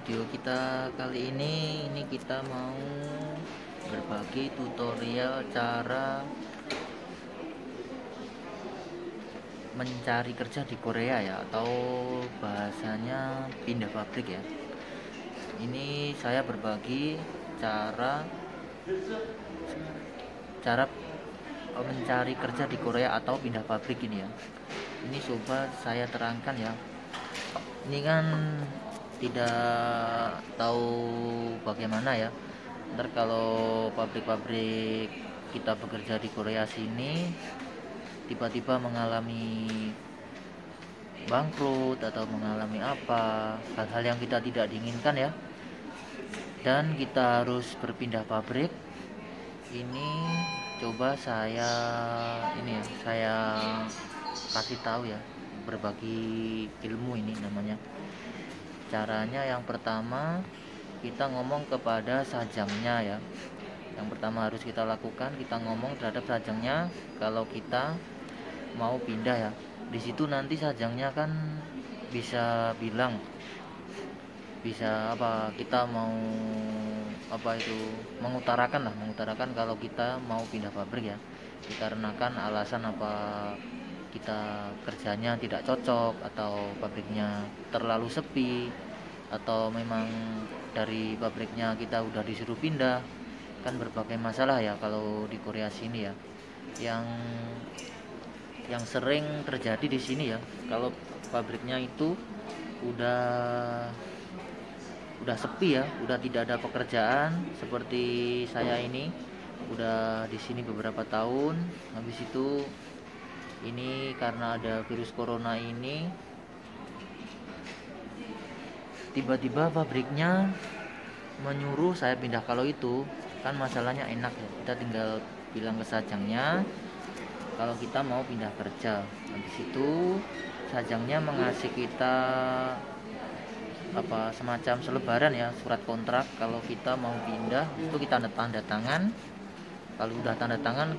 Video kita kali ini kita mau berbagi tutorial cara mencari kerja di Korea ya, atau bahasanya pindah pabrik ya. Ini saya berbagi cara cara mencari kerja di Korea atau pindah pabrik ini ya. Ini coba saya terangkan ya. Ini kan tidak tahu bagaimana ya, ntar kalau pabrik-pabrik kita bekerja di Korea sini tiba-tiba mengalami bangkrut atau mengalami apa, hal-hal yang kita tidak diinginkan ya, dan kita harus berpindah pabrik. Ini coba saya kasih tahu ya, berbagi ilmu. Ini namanya caranya. Yang pertama, kita ngomong kepada sajangnya ya. Yang pertama harus kita lakukan, kita ngomong terhadap sajangnya kalau kita mau pindah ya. Di situ nanti sajangnya kan bisa bilang, kita mau mengutarakan kalau kita mau pindah pabrik ya, dikarenakan alasan apa, kita kerjanya tidak cocok, atau pabriknya terlalu sepi, atau memang dari pabriknya kita udah disuruh pindah. Kan berbagai masalah ya kalau di Korea sini ya, yang sering terjadi di sini ya, kalau pabriknya itu udah sepi ya, udah tidak ada pekerjaan. Seperti saya ini udah di sini beberapa tahun, habis itu ini karena ada virus corona ini, tiba-tiba pabriknya menyuruh saya pindah. Kalau itu kan masalahnya enak ya, kita tinggal bilang ke sajangnya kalau kita mau pindah kerja. Habis itu sajangnya mengasih kita semacam selebaran ya, surat kontrak. Kalau kita mau pindah itu kita tanda tangan. Kalau udah tanda tangan,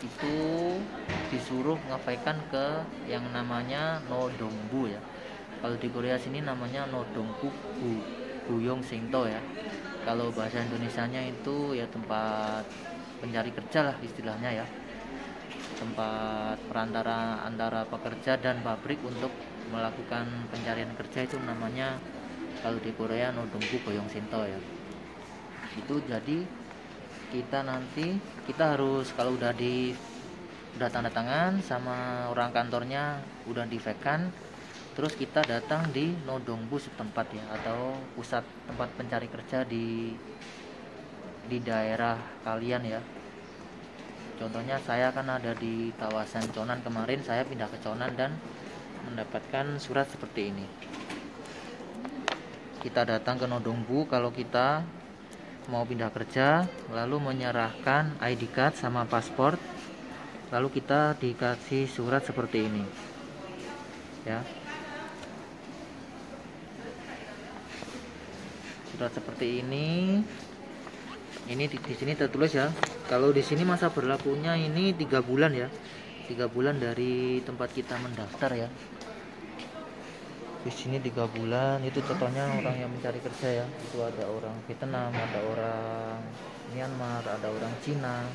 itu disuruh ngapaikan ke yang namanya Nodongbu ya. Kalau di Korea sini namanya Nodongbu Guyong Singto ya. Kalau bahasa Indonesianya itu ya tempat pencari kerja lah istilahnya ya, tempat perantara antara pekerja dan pabrik untuk melakukan pencarian kerja. Itu namanya kalau di Korea Nodongbu Guyong Singto ya. Itu jadi kita harus, kalau udah tanda tangan sama orang kantornya, udah di-vacan, terus kita datang di Nodongbu setempat ya, atau pusat tempat pencari kerja di daerah kalian ya. Contohnya saya kan ada di kawasan Chonan, kemarin saya pindah ke Chonan dan mendapatkan surat seperti ini. Kita datang ke Nodongbu kalau kita mau pindah kerja, lalu menyerahkan ID card sama paspor, lalu kita dikasih surat seperti ini ya. Surat seperti ini di sini tertulis ya. Kalau di sini masa berlakunya ini 3 bulan ya, 3 bulan dari tempat kita mendaftar ya. Di sini 3 bulan. Itu contohnya orang yang mencari kerja ya. Itu ada orang Vietnam, ada orang Myanmar, ada orang Cina.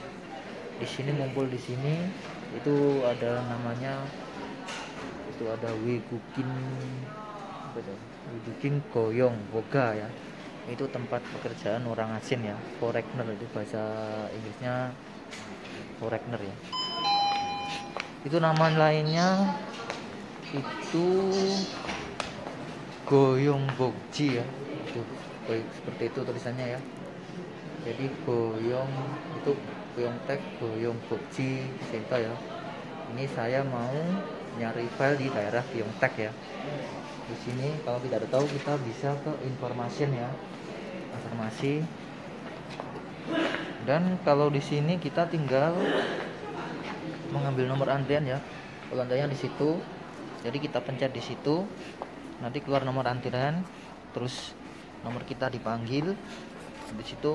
Di sini ngumpul di sini. Itu ada namanya, itu ada Wigukin Goyong Boga ya. Itu tempat pekerjaan orang asing ya, foreigner, itu bahasa Inggrisnya foreigner ya. Itu nama lainnya itu Goyongbokji ya. Itu seperti itu tulisannya ya. Jadi Goyongtek Goyongbokji Senta ya. Ini saya mau nyari file di daerah Gyeongtaek ya. Di sini kalau tidak tahu, kita bisa ke informasi ya, informasi. Dan kalau di sini kita tinggal mengambil nomor antrian ya. Kalau antriannya di situ, jadi kita pencet di situ, nanti keluar nomor antrian, terus nomor kita dipanggil. Di situ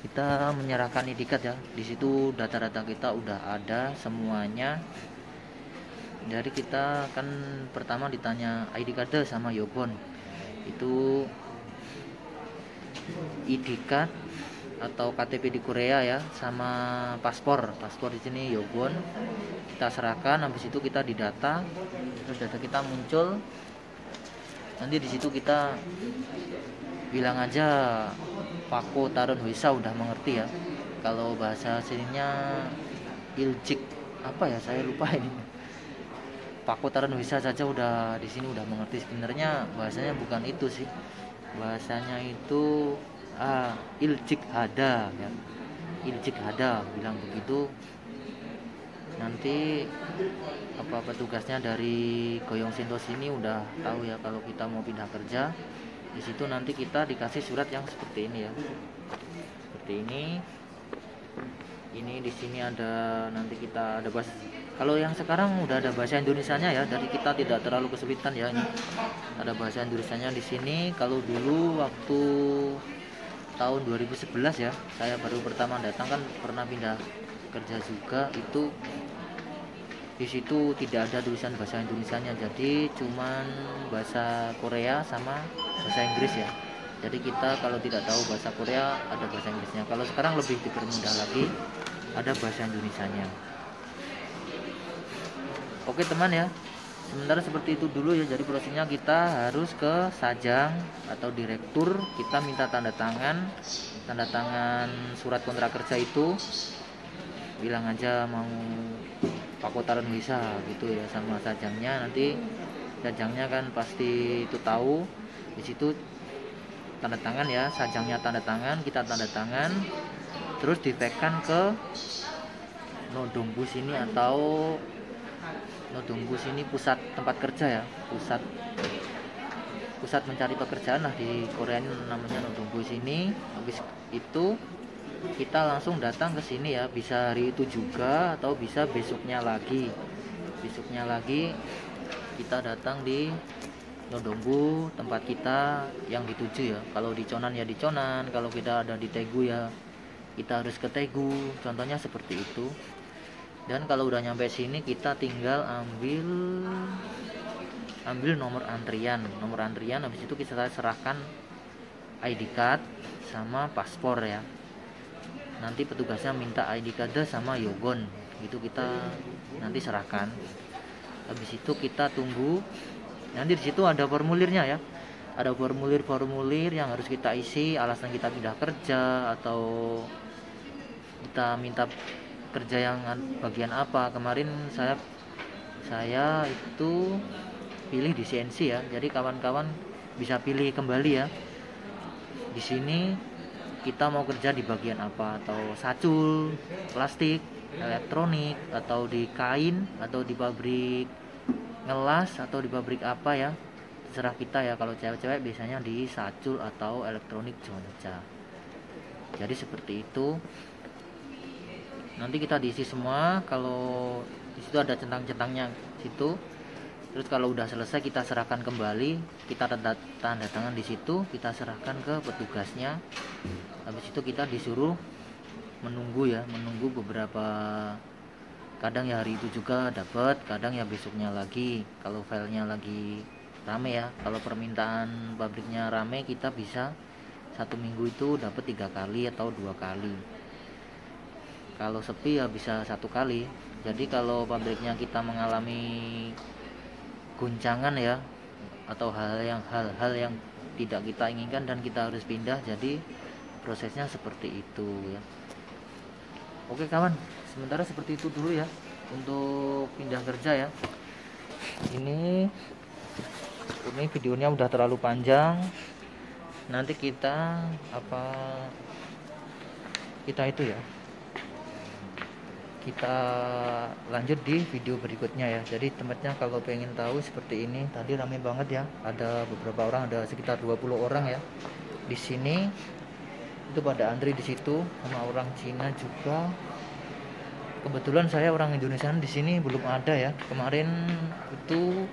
kita menyerahkan ID card ya. Di situ data-data kita udah ada semuanya. Jadi kita kan pertama ditanya ID card sama Yobon. itu ID card atau KTP di Korea ya, sama paspor di sini Yogon kita serahkan. Habis itu kita didata, terus data kita muncul, nanti di situ kita bilang aja Pako Tarun Wisa, udah mengerti ya. Kalau bahasa sininya Iljik apa ya, saya lupa ini. Pako Tarun Wisa saja udah di sini udah mengerti. Sebenarnya bahasanya bukan itu sih, bahasanya itu Iljik Hada ya. Iljik Hada bilang begitu. Nanti apa petugasnya dari Goyong Sinto sini udah tahu ya kalau kita mau pindah kerja. Di situ nanti kita dikasih surat yang seperti ini ya. Seperti ini. Ini di sini ada, nanti kita ada bahasa. Kalau yang sekarang udah ada bahasa Indonesianya ya, jadi kita tidak terlalu kesulitan ya. Ini ada bahasa Indonesianya di sini. Kalau dulu waktu tahun 2011 ya, saya baru pertama datang kan, pernah pindah kerja juga, itu di situ tidak ada tulisan bahasa Indonesianya, jadi cuman bahasa Korea sama bahasa Inggris ya. Jadi kita kalau tidak tahu bahasa Korea ada bahasa Inggrisnya. Kalau sekarang lebih dipermudah lagi, ada bahasa Indonesianya. Oke teman ya, sementara seperti itu dulu ya. Jadi prosesnya kita harus ke Sajang atau direktur, kita minta tanda tangan surat kontrak kerja itu, bilang aja mau Pako Tarun Wisa gitu ya sama Sajangnya. Nanti Sajangnya kan pasti itu tahu. Di situ tanda tangan ya, Sajangnya tanda tangan, kita tanda tangan, terus ditekan ke Nodongbu sini, atau Nodongbu sini pusat tempat kerja ya, pusat mencari pekerjaan lah di Korea ini namanya Nodongbu sini. Habis itu kita langsung datang ke sini ya, bisa hari itu juga atau bisa besoknya lagi kita datang di Nodongbu tempat kita yang dituju ya. Kalau di Chonan ya di Chonan, kalau kita ada di Daegu ya kita harus ke Daegu, contohnya seperti itu. Dan kalau udah nyampe sini kita tinggal ambil nomor antrian. Habis itu kita serahkan ID card sama paspor ya. Nanti petugasnya minta ID card sama Yogon, gitu kita nanti serahkan. Habis itu kita tunggu. Nanti di situ ada formulirnya ya. Ada formulir yang harus kita isi, alasan kita pindah kerja atau kita minta kerja yang bagian apa. Kemarin saya itu pilih di CNC ya. Jadi kawan-kawan bisa pilih kembali ya. Di sini kita mau kerja di bagian apa, atau sacul, plastik, elektronik, atau di kain, atau di pabrik ngelas, atau di pabrik apa ya, terserah kita ya. Kalau cewek-cewek biasanya di sacul atau elektronik Jonja. Jadi seperti itu. Nanti kita diisi semua. Kalau di situ ada centang-centangnya situ. Terus kalau udah selesai kita serahkan kembali, kita tanda tangan di situ, kita serahkan ke petugasnya. Habis itu kita disuruh menunggu beberapa, kadang ya hari itu juga dapat, kadang ya besoknya lagi kalau filenya lagi rame ya. Kalau permintaan pabriknya rame, kita bisa 1 minggu itu dapat 3 kali atau 2 kali. Kalau sepi ya bisa 1 kali. Jadi kalau pabriknya kita mengalami guncangan ya, atau hal-hal yang tidak kita inginkan dan kita harus pindah, jadi prosesnya seperti itu ya. Oke kawan, sementara seperti itu dulu ya untuk pindah kerja ya. Ini videonya udah terlalu panjang. Nanti kita itu ya, kita lanjut di video berikutnya ya. Jadi tempatnya kalau pengen tahu seperti ini, tadi rame banget ya, ada beberapa orang, ada sekitar 20 orang ya di sini. Itu pada antri di situ, sama orang Cina juga. Kebetulan saya orang Indonesia di sini belum ada ya. Kemarin itu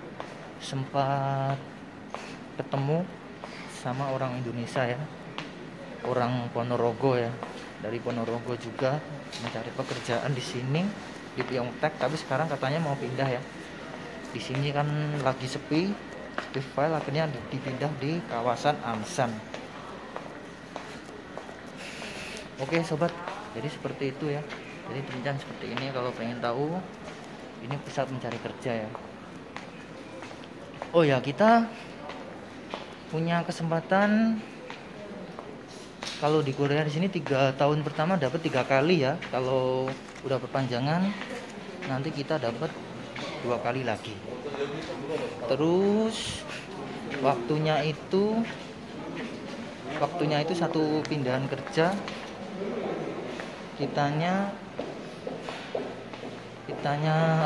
sempat ketemu sama orang Indonesia ya, orang Ponorogo ya, dari Ponorogo juga mencari pekerjaan di sini di Pyeongtaek, tapi sekarang katanya mau pindah ya. Di sini kan lagi sepi, di file akhirnya dipindah di kawasan Amsan. Oke sobat, jadi seperti itu ya. Jadi rincian seperti ini. Kalau pengen tahu, ini pusat mencari kerja ya. Oh ya, kita punya kesempatan kalau di Korea di sini 3 tahun pertama dapat 3 kali ya. Kalau udah perpanjangan nanti kita dapat 2 kali lagi. Terus waktunya itu satu pindahan kerja kitanya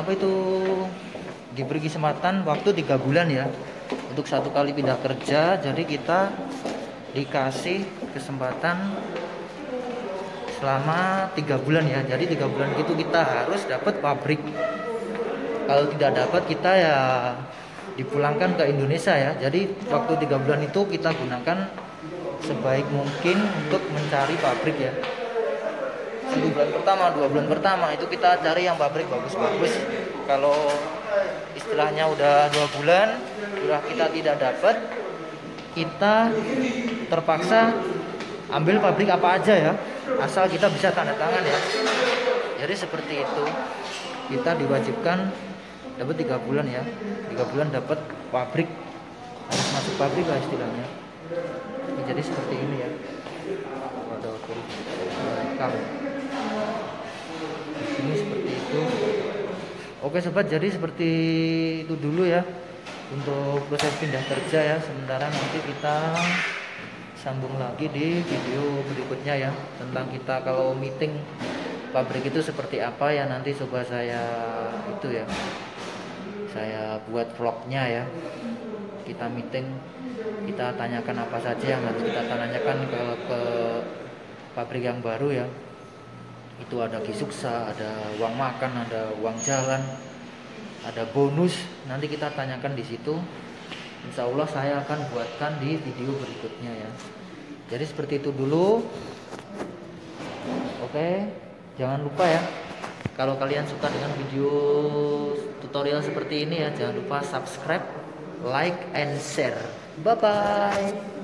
apa itu diberi kesempatan waktu 3 bulan ya untuk 1 kali pindah kerja. Jadi kita dikasih kesempatan selama 3 bulan ya. Jadi 3 bulan itu kita harus dapat pabrik. Kalau tidak dapat kita ya dipulangkan ke Indonesia ya. Jadi waktu 3 bulan itu kita gunakan sebaik mungkin untuk mencari pabrik ya. 1 bulan pertama, 2 bulan pertama itu kita cari yang pabrik bagus-bagus. Kalau istilahnya udah 2 bulan udah kita tidak dapat, kita terpaksa ambil pabrik apa aja ya, asal kita bisa tanda tangan ya. Jadi seperti itu, kita diwajibkan dapat 3 bulan ya, 3 bulan dapat pabrik, harus masuk pabrik lah istilahnya. Jadi seperti ini ya. Ini seperti itu. Oke sobat, jadi seperti itu dulu ya untuk proses pindah kerja ya. Sementara nanti kita sambung lagi di video berikutnya ya, tentang kita kalau meeting pabrik itu seperti apa ya. Nanti coba saya buat vlognya ya. Kita meeting, kita tanyakan apa saja yang harus kita tanyakan ke pabrik yang baru ya. Itu ada gisuksa, ada uang makan, ada uang jalan, ada bonus. Nanti kita tanyakan di situ. Insya Allah saya akan buatkan di video berikutnya ya. Jadi seperti itu dulu. Oke, jangan lupa ya, kalau kalian suka dengan video tutorial seperti ini ya, jangan lupa subscribe, like, and share. Bye bye.